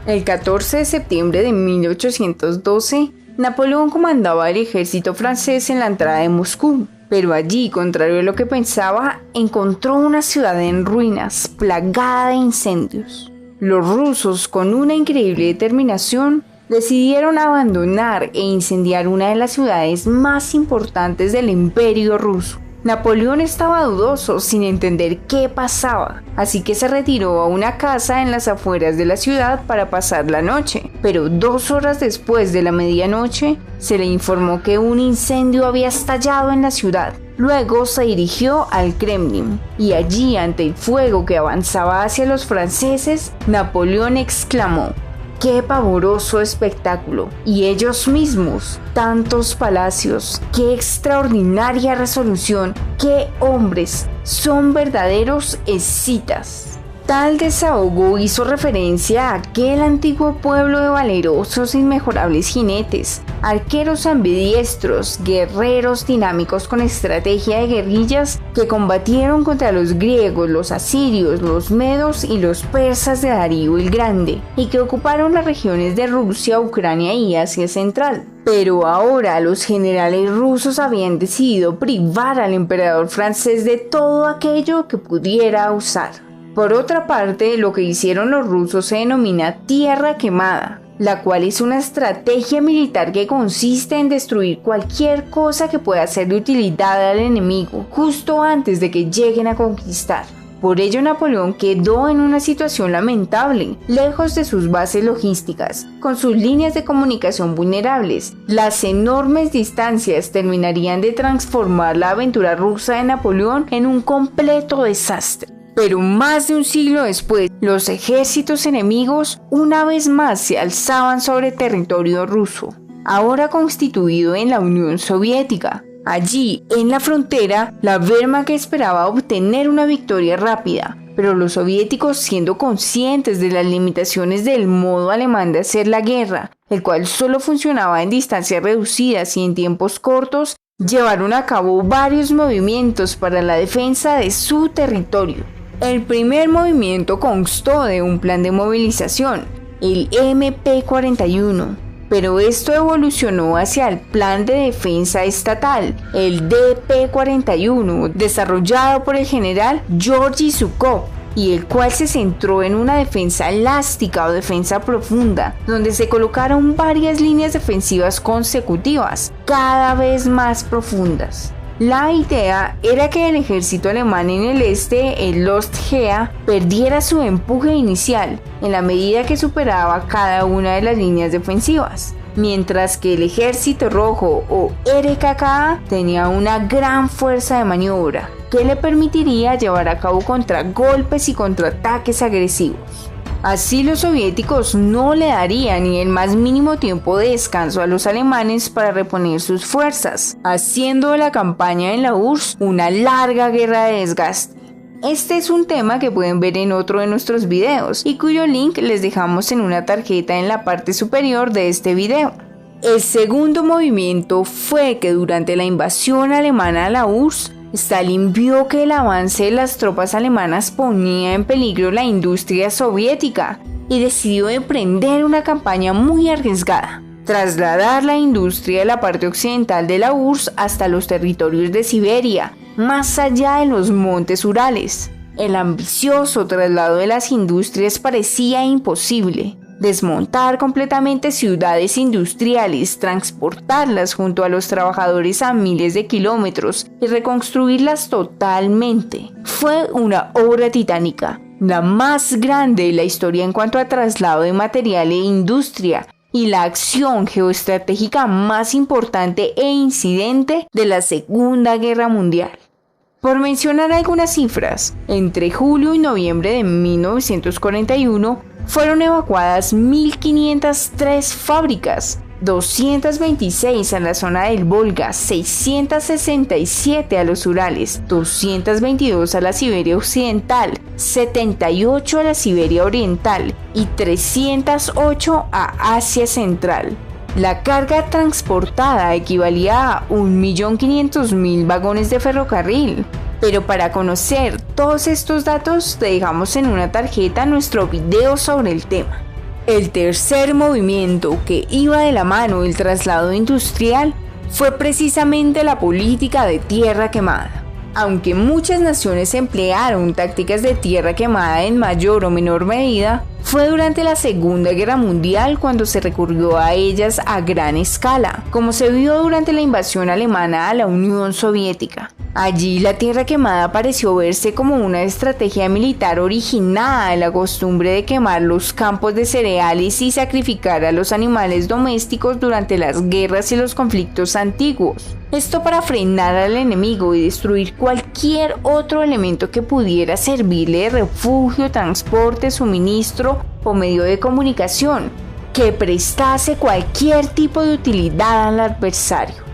El 14 de septiembre de 1812, Napoleón comandaba el ejército francés en la entrada de Moscú, pero allí, contrario a lo que pensaba, encontró una ciudad en ruinas, plagada de incendios. Los rusos, con una increíble determinación, decidieron abandonar e incendiar una de las ciudades más importantes del Imperio ruso. Napoleón estaba dudoso, sin entender qué pasaba, así que se retiró a una casa en las afueras de la ciudad para pasar la noche. Pero 2 horas después de la medianoche, se le informó que un incendio había estallado en la ciudad. Luego se dirigió al Kremlin, y allí, ante el fuego que avanzaba hacia los franceses, Napoleón exclamó: ¡qué pavoroso espectáculo! Y ellos mismos, tantos palacios, qué extraordinaria resolución, qué hombres, son verdaderos escitas. Tal desahogo hizo referencia a aquel antiguo pueblo de valerosos e inmejorables jinetes, arqueros ambidiestros, guerreros dinámicos con estrategia de guerrillas que combatieron contra los griegos, los asirios, los medos y los persas de Darío el Grande, y que ocuparon las regiones de Rusia, Ucrania y Asia Central. Pero ahora los generales rusos habían decidido privar al emperador francés de todo aquello que pudiera usar. Por otra parte, lo que hicieron los rusos se denomina tierra quemada, la cual es una estrategia militar que consiste en destruir cualquier cosa que pueda ser de utilidad al enemigo, justo antes de que lleguen a conquistar. Por ello, Napoleón quedó en una situación lamentable, lejos de sus bases logísticas, con sus líneas de comunicación vulnerables. Las enormes distancias terminarían de transformar la aventura rusa de Napoleón en un completo desastre. Pero más de un siglo después, los ejércitos enemigos una vez más se alzaban sobre territorio ruso, ahora constituido en la Unión Soviética. Allí, en la frontera, la Wehrmacht esperaba obtener una victoria rápida, pero los soviéticos, siendo conscientes de las limitaciones del modo alemán de hacer la guerra, el cual solo funcionaba en distancias reducidas y en tiempos cortos, llevaron a cabo varios movimientos para la defensa de su territorio. El primer movimiento constó de un plan de movilización, el MP-41, pero esto evolucionó hacia el Plan de Defensa Estatal, el DP-41, desarrollado por el general Georgy Zhukov, y el cual se centró en una defensa elástica o defensa profunda, donde se colocaron varias líneas defensivas consecutivas, cada vez más profundas. La idea era que el ejército alemán en el este, el Ostheer, perdiera su empuje inicial en la medida que superaba cada una de las líneas defensivas, mientras que el ejército rojo o RKKA tenía una gran fuerza de maniobra que le permitiría llevar a cabo contragolpes y contraataques agresivos. Así los soviéticos no le darían ni el más mínimo tiempo de descanso a los alemanes para reponer sus fuerzas, haciendo de la campaña en la URSS una larga guerra de desgaste. Este es un tema que pueden ver en otro de nuestros videos y cuyo link les dejamos en una tarjeta en la parte superior de este video. El segundo movimiento fue que durante la invasión alemana a la URSS, Stalin vio que el avance de las tropas alemanas ponía en peligro la industria soviética y decidió emprender una campaña muy arriesgada: trasladar la industria de la parte occidental de la URSS hasta los territorios de Siberia, más allá de los montes Urales. El ambicioso traslado de las industrias parecía imposible. Desmontar completamente ciudades industriales, transportarlas junto a los trabajadores a miles de kilómetros y reconstruirlas totalmente. Fue una obra titánica, la más grande de la historia en cuanto a traslado de material e industria, y la acción geoestratégica más importante e incidente de la Segunda Guerra Mundial. Por mencionar algunas cifras, entre julio y noviembre de 1941 fueron evacuadas 1.503 fábricas, 226 en la zona del Volga, 667 a los Urales, 222 a la Siberia Occidental, 78 a la Siberia Oriental y 308 a Asia Central. La carga transportada equivalía a 1.500.000 vagones de ferrocarril. Pero para conocer todos estos datos te dejamos en una tarjeta nuestro video sobre el tema. El tercer movimiento, que iba de la mano del traslado industrial, fue precisamente la política de tierra quemada. Aunque muchas naciones emplearon tácticas de tierra quemada en mayor o menor medida, fue durante la Segunda Guerra Mundial cuando se recurrió a ellas a gran escala, como se vio durante la invasión alemana a la Unión Soviética. Allí la tierra quemada pareció verse como una estrategia militar originada de la costumbre de quemar los campos de cereales y sacrificar a los animales domésticos durante las guerras y los conflictos antiguos. Esto para frenar al enemigo y destruir cualquier otro elemento que pudiera servirle de refugio, transporte, suministro o medio de comunicación, que prestase cualquier tipo de utilidad al adversario.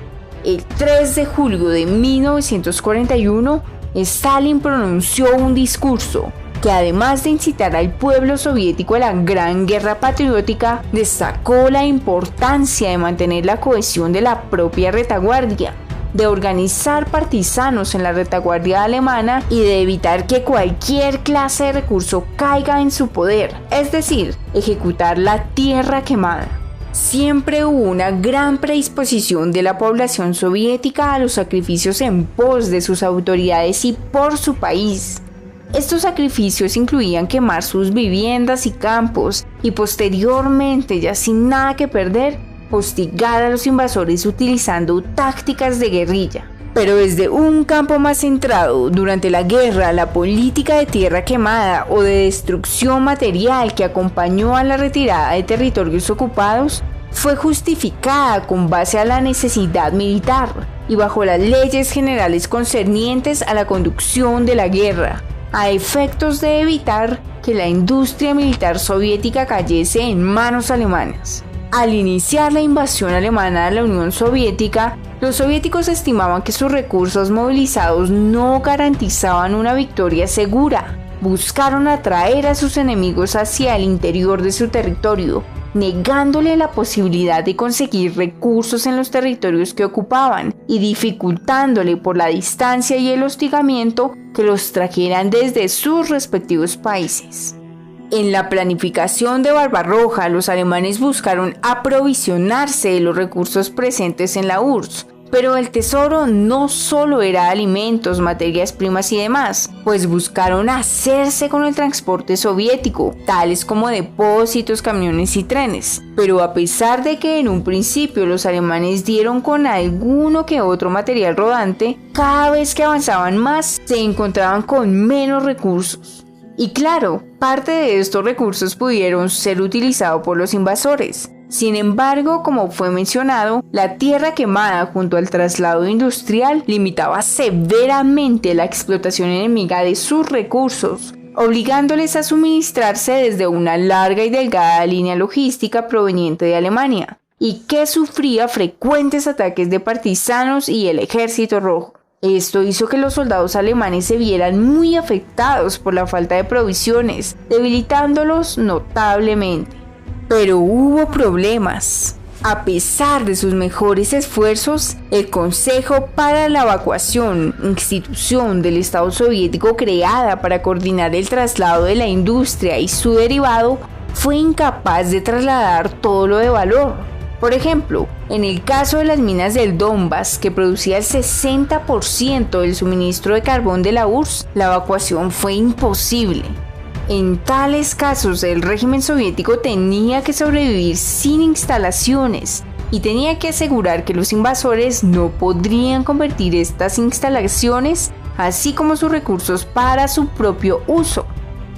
El 3 de julio de 1941, Stalin pronunció un discurso que, además de incitar al pueblo soviético a la Gran Guerra Patriótica, destacó la importancia de mantener la cohesión de la propia retaguardia, de organizar partisanos en la retaguardia alemana y de evitar que cualquier clase de recurso caiga en su poder, es decir, ejecutar la tierra quemada. Siempre hubo una gran predisposición de la población soviética a los sacrificios en pos de sus autoridades y por su país. Estos sacrificios incluían quemar sus viviendas y campos y posteriormente, ya sin nada que perder, hostigar a los invasores utilizando tácticas de guerrilla. Pero desde un campo más centrado, durante la guerra, la política de tierra quemada o de destrucción material que acompañó a la retirada de territorios ocupados fue justificada con base a la necesidad militar y bajo las leyes generales concernientes a la conducción de la guerra, a efectos de evitar que la industria militar soviética cayese en manos alemanas. Al iniciar la invasión alemana a la Unión Soviética, los soviéticos estimaban que sus recursos movilizados no garantizaban una victoria segura. Buscaron atraer a sus enemigos hacia el interior de su territorio, negándole la posibilidad de conseguir recursos en los territorios que ocupaban y dificultándole por la distancia y el hostigamiento que los trajeran desde sus respectivos países. En la planificación de Barbarroja, los alemanes buscaron aprovisionarse de los recursos presentes en la URSS, pero el tesoro no solo era alimentos, materias primas y demás, pues buscaron hacerse con el transporte soviético, tales como depósitos, camiones y trenes. Pero a pesar de que en un principio los alemanes dieron con alguno que otro material rodante, cada vez que avanzaban más se encontraban con menos recursos. Y claro, parte de estos recursos pudieron ser utilizados por los invasores. Sin embargo, como fue mencionado, la tierra quemada junto al traslado industrial limitaba severamente la explotación enemiga de sus recursos, obligándoles a suministrarse desde una larga y delgada línea logística proveniente de Alemania, y que sufría frecuentes ataques de partisanos y el Ejército Rojo. Esto hizo que los soldados alemanes se vieran muy afectados por la falta de provisiones, debilitándolos notablemente. Pero hubo problemas. A pesar de sus mejores esfuerzos, el Consejo para la Evacuación, institución del Estado soviético creada para coordinar el traslado de la industria y su derivado, fue incapaz de trasladar todo lo de valor. Por ejemplo, en el caso de las minas del Donbass, que producía el 60% del suministro de carbón de la URSS, la evacuación fue imposible. En tales casos, el régimen soviético tenía que sobrevivir sin instalaciones y tenía que asegurar que los invasores no podrían convertir estas instalaciones, así como sus recursos, para su propio uso.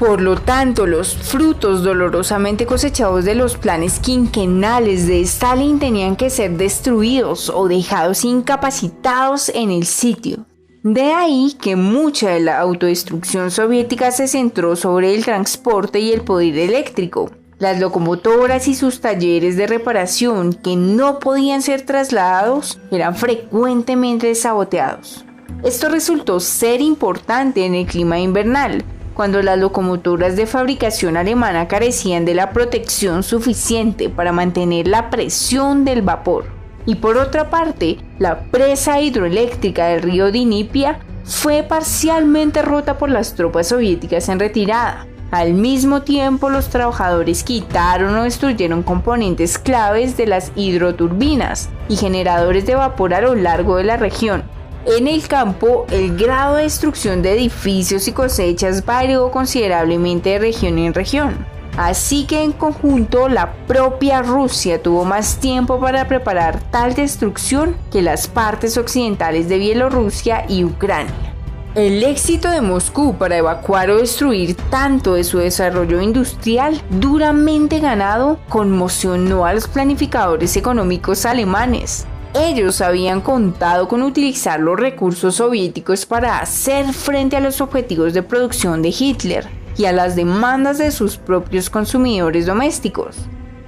Por lo tanto, los frutos dolorosamente cosechados de los planes quinquenales de Stalin tenían que ser destruidos o dejados incapacitados en el sitio. De ahí que mucha de la autodestrucción soviética se centró sobre el transporte y el poder eléctrico. Las locomotoras y sus talleres de reparación que no podían ser trasladados eran frecuentemente saboteados. Esto resultó ser importante en el clima invernal, cuando las locomotoras de fabricación alemana carecían de la protección suficiente para mantener la presión del vapor. Y por otra parte, la presa hidroeléctrica del río Dnipro fue parcialmente rota por las tropas soviéticas en retirada. Al mismo tiempo, los trabajadores quitaron o destruyeron componentes claves de las hidroturbinas y generadores de vapor a lo largo de la región. En el campo, el grado de destrucción de edificios y cosechas varió considerablemente de región en región. Así que en conjunto, la propia Rusia tuvo más tiempo para preparar tal destrucción que las partes occidentales de Bielorrusia y Ucrania. El éxito de Moscú para evacuar o destruir tanto de su desarrollo industrial duramente ganado conmocionó a los planificadores económicos alemanes. Ellos habían contado con utilizar los recursos soviéticos para hacer frente a los objetivos de producción de Hitler y a las demandas de sus propios consumidores domésticos.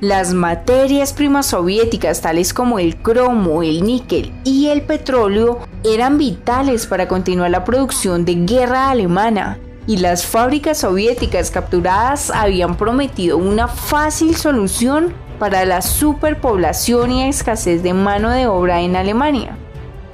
Las materias primas soviéticas, tales como el cromo, el níquel y el petróleo, eran vitales para continuar la producción de guerra alemana, y las fábricas soviéticas capturadas habían prometido una fácil solución para la superpoblación y escasez de mano de obra en Alemania.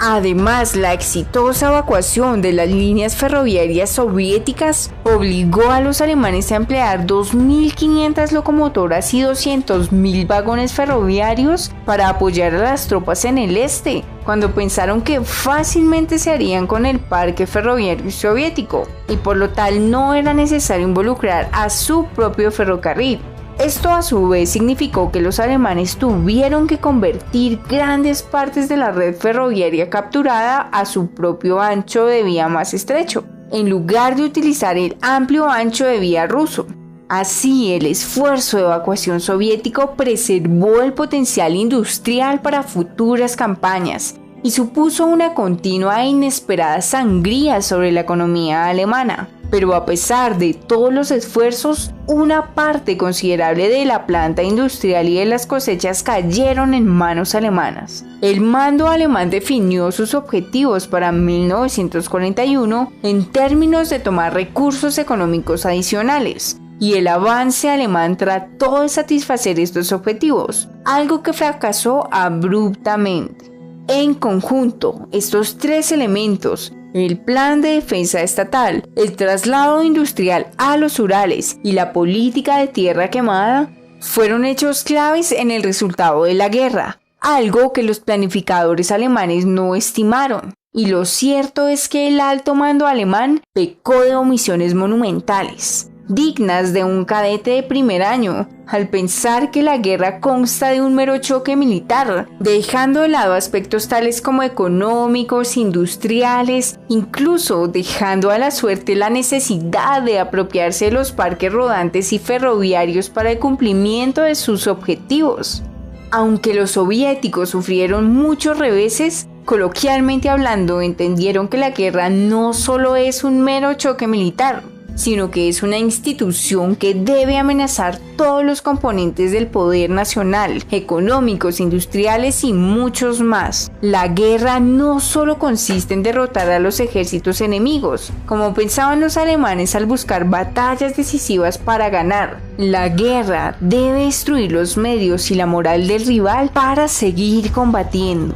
Además, la exitosa evacuación de las líneas ferroviarias soviéticas obligó a los alemanes a emplear 2.500 locomotoras y 200.000 vagones ferroviarios para apoyar a las tropas en el este, cuando pensaron que fácilmente se harían con el parque ferroviario soviético, y por lo tal no era necesario involucrar a su propio ferrocarril. Esto a su vez significó que los alemanes tuvieron que convertir grandes partes de la red ferroviaria capturada a su propio ancho de vía más estrecho, en lugar de utilizar el amplio ancho de vía ruso. Así, el esfuerzo de evacuación soviético preservó el potencial industrial para futuras campañas y supuso una continua e inesperada sangría sobre la economía alemana. Pero a pesar de todos los esfuerzos, una parte considerable de la planta industrial y de las cosechas cayeron en manos alemanas. El mando alemán definió sus objetivos para 1941 en términos de tomar recursos económicos adicionales, y el avance alemán trató de satisfacer estos objetivos, algo que fracasó abruptamente. En conjunto, estos tres elementos, el plan de defensa estatal, el traslado industrial a los Urales y la política de tierra quemada, fueron hechos claves en el resultado de la guerra, algo que los planificadores alemanes no estimaron. Y lo cierto es que el alto mando alemán pecó de omisiones monumentales, dignas de un cadete de primer año, al pensar que la guerra consta de un mero choque militar, dejando de lado aspectos tales como económicos, industriales, incluso dejando a la suerte la necesidad de apropiarse de los parques rodantes y ferroviarios para el cumplimiento de sus objetivos. Aunque los soviéticos sufrieron muchos reveses, coloquialmente hablando, entendieron que la guerra no solo es un mero choque militar, sino que es una institución que debe amenazar todos los componentes del poder nacional, económicos, industriales y muchos más. La guerra no solo consiste en derrotar a los ejércitos enemigos, como pensaban los alemanes al buscar batallas decisivas para ganar. La guerra debe destruir los medios y la moral del rival para seguir combatiendo.